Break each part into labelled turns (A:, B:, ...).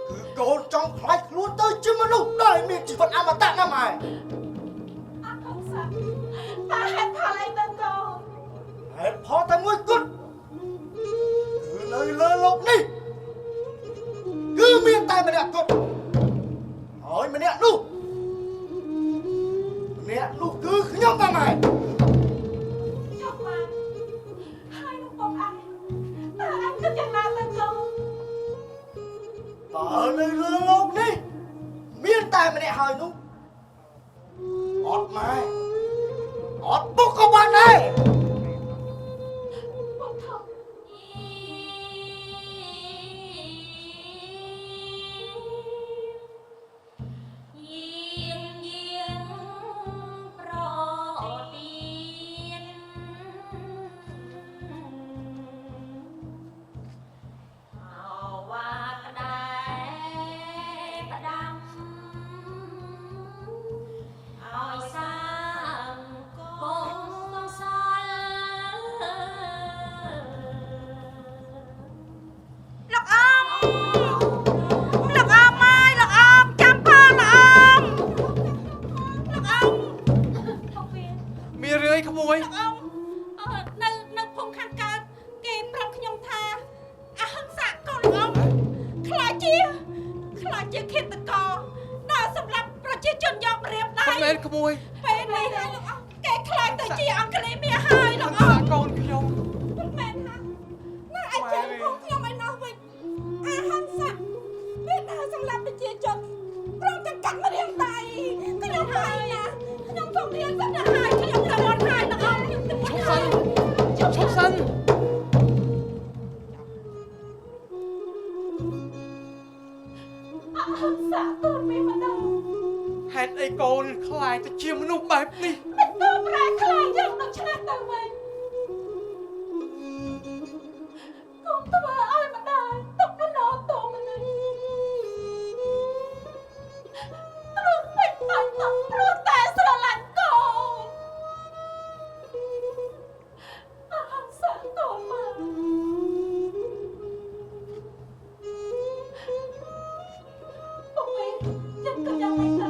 A: คือกូនចង់ខ្លាចខ្លួនទៅជាមនុស្សដែលមានជីវិតអមតៈណាស់ម៉ែ
B: អត់អង្សាតើហេតុផលអីទៅកូន
A: ហេតុផលតែមួយគត់គឺនៅលើโลกនេះគឺមានតែម្នាក់គត់ហើយម្នាក់នោះគឺខ្ញុំបាទម៉ែ
B: ចុះម៉ែហើយនឹងបងឯងតើឯងគិតយ៉ាងណាទៅកូន
A: តើនៅលើโลกនេះមានតែម្នាក់ហើយនោះអត់ម៉ែអត់ពុកក៏បានដែរ
B: បងថោនៅភូមិខាងកើតគេប្រាប់ខ្ញុំថាអហិង្សាកូនលោកអ៊ំខ្លាចជាឃាតករដើរសម្លាប់ប្រជាជនយករៀបដៃ
C: មិនមែនក្មួយ
B: ពេលនេះហើយលោកអ៊ំគេខ្លាចទៅជាអង្គលេមាហើយលោកអ៊ំ
C: កូនខ្ញុំ
B: មិនមែនថានៅឯចេញភូមិខ្ញុំឯណោះវិញអហិង្សាពេលដើរសម្លាប់ប្រជាជនព្រមទាំងកាត់ម្រាមដៃខ្ញុំហើយណាខ្ញុំធំរៀនសិនទៅហើយខ្ញុំទៅអត់ហើយលោកអ៊ំ
C: ឈប់សិន
B: អហិង្សាកូនមានម្ដង
C: ហេតុអីកូនខ្លាចទៅជាមនុស្សបែបនេះ
B: មិនទៅប្រែខ្លាចយ៉ាងដូចឆ្នេះទៅវិញកូនធ្វើឲ្យម្ដាយទុកនៅតូមនុស្សព្រោះពេញបាច់ទៅព្រោះតែស្រឡាញ់កូនអហិង្សាកូនមកពុកវិញចិត្តក៏យ៉ាងមិនទៅ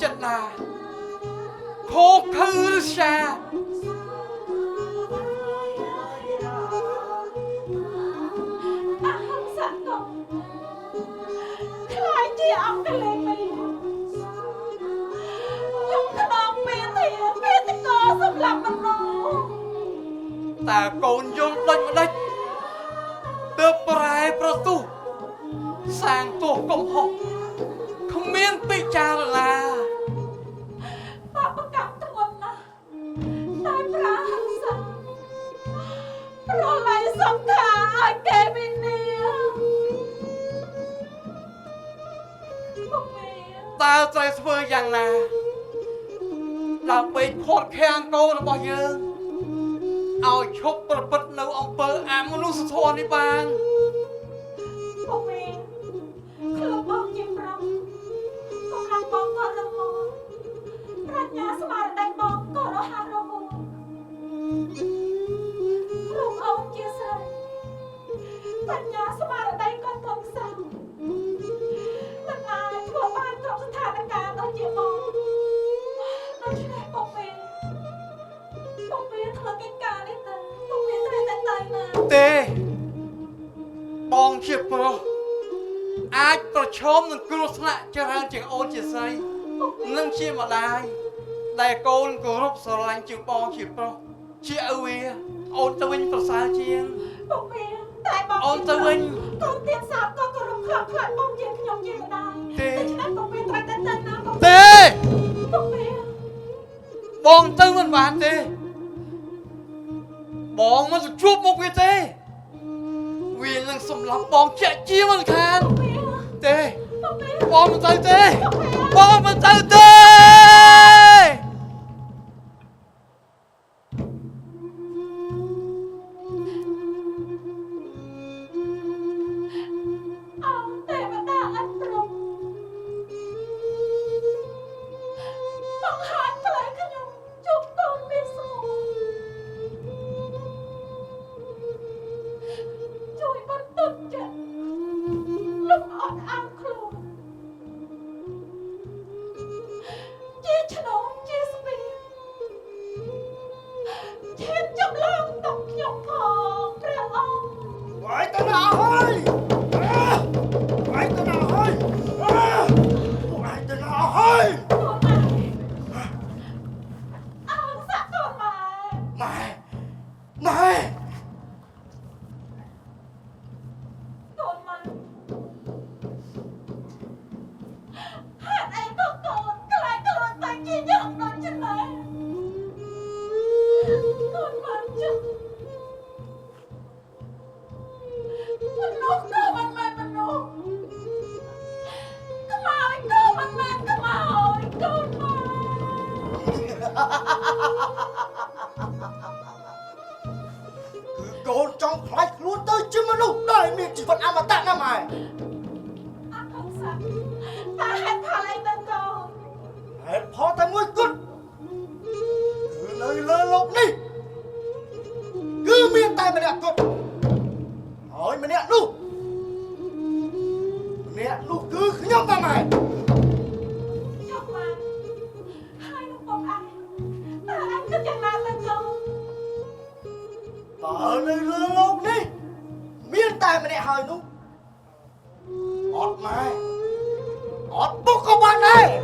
C: ចិត្តណាខោខឺរសា
B: អហិង្សាកូនខ្លាចជាអង្គលេមីខ្ញុំខ្នងពេលទីពេលតកសម្រាប់មនុស្ស
C: តើកូនយល់ដូចម្ដេចទើបប្រែប្រទោះសាងទោសកំហុសគ្មានពិចារណា
B: បាបកម្មធ្ងន់ណាស់តែប្រាហិង្សាប្រឡ័យសង្ខារឲ្យគេវិនា
C: តើត្រូវធ្វើយ៉ាងណាដើម្បីខត់ខាំងកូនរបស់យើង ប់ប្រព្រឹត្តនៅអំពើអមនុស្សធម៌នេះបាន
B: បងមេខ្លួនបងជាប្រុសកំឡុងបងក៏រងមប្រាជ្ញាស្មារតីបងក៏រហ័សរហួនលោកអូនជាស្រីប្រាជ្ញាស្មារតីក៏ទន់ខ្សោយមិនអាចធ្វើបានគ្រប់ស្ថានភាពដូចជាបងដូច្នេះបងមេធ្វើកិច្ចការនេះទៅបងមេត្រូវតែទៅណា
C: ទេបងជាប្រុសអាចប្រឈមនឹងគ្រោះថ្នាក់ច្រើនជាងអូនជាស្រីនិងជាម្ដាយដែលកូនគោរពស្រឡាញ់ជាងបងជាប្រុសជាឪវាអូនទៅវិញប្រសើរជាង
B: បងមេតែបង
C: អូនទៅវិញ
B: កូនទៀតសាបក៏គោរពខ្លាំងបងជាខ្ញុំជាម្ដាយ
C: ទេ
B: ដូច្នេះបងមេត្រូវតែទៅណាបង
C: ទេ
B: បងមេ
C: បងទៅមិនបានទេបងមិនទៅជួបមុខវាទេវានឹងសម្លាប់បងជាក់ជាមិនខានទេ
B: បងមេ
C: បងមិនទៅទេបងមិនទៅទេ
B: អោទេវតាអត់ព្រមបងហាត់ផ្លែខ្ញុំជួបកូនមានស្មោះជួយបន្ទប់ចិត្តលំអត់អាំខ្លួនជាឆ្នោមជាស្ពានឈានចម្លងតកខ្ញុំផងព្រះអង្គ
A: Quậy tao nào ơi! Quậy tao nào ơi! Quậy tao nào ơi!
B: អើសាក់កូនម៉ែ
A: Mày! Mày!
B: កូនម៉ែហេតុអីក៏កូនខ្លាចកូនតែជាយ៉ាងដូចចឹងដែរកូនម៉ែចឹងមនុស្សក៏មិនមែនមនុស្សខ្មោចក៏មិនមែនខ្មោចកូនម៉ែ
A: Cứ con trong khoái luôn tới chứ mà lúc đời miệng chỉ vật ăn mà tặng ra mày!
B: អត់អត់សាក់តែហេតុផលអីទៅកូន
A: Hết phó tay môi cút! Cứ lời lơ lộn đi! Cứ miệng tay mà đẹp cút! Hỏi mà đẹp luôn! Đẹp luôn cứ nhắm vào mày!
B: ចុះម៉ែហើយនឹងបងឯងតើឯងគិតយ៉ាងណាទៅកូន
A: Tớ lời lơ lộn đi! Miệng tay mà đẹp hỏi luôn! Ọt mày! Ọt bốc con bạn đây!